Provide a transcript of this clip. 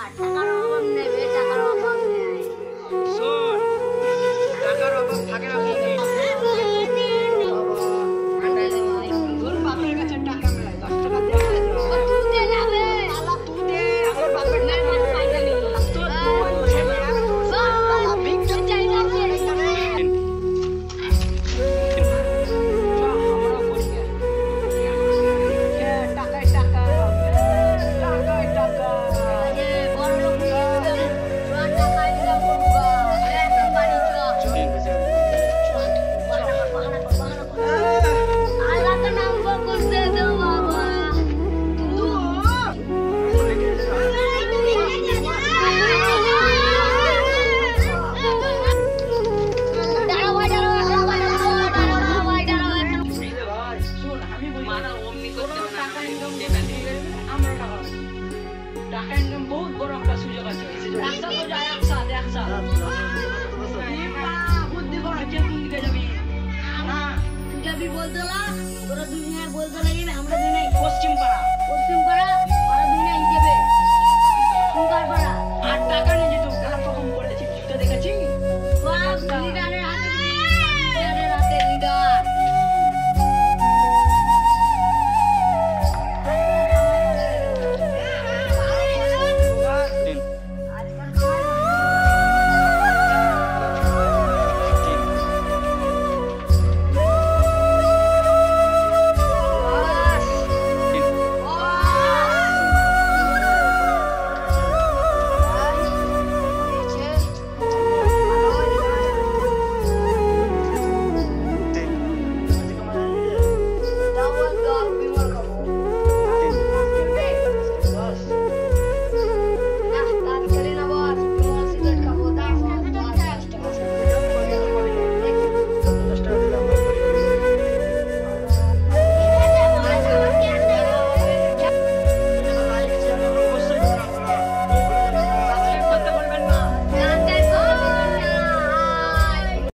টাকার অভাব নেই বে, টাকার অভাব নেই। শোন, টাকার অভাব থাকে না বুঝলি? তোর বাপের কাছে টাকা মেলায় 10 টাকা দিয়ে আয় তো। তুই দে না বে। আলা তুই দে, আমার বাপের না, টাকা না, পাইকারি। তোর দুয়ার বসে না। আলা ভিক্ষা চাই না বে। আমরা করি কে? টাকায় টাকা, টাকায় টাকা। এ বড় লোক নিয়ে যাবে। চল টাকা দিলা করবো। এ বাড়ি চল। আল্লাহ का नाम बकुल दे दो बाबा। টাকা ইনকাম বহুত বড় একটা সুযোগ আছে। রাস্তা তো যায় একসাথে। বুদ্ধি করে যে কোন দিকে যাবি? না, तुझे भी बोल दो ला, तोरा दुनिया बोल दो लगी, हमरा दुनिया পশ্চিম পাড়া। पश्चिम पड़ा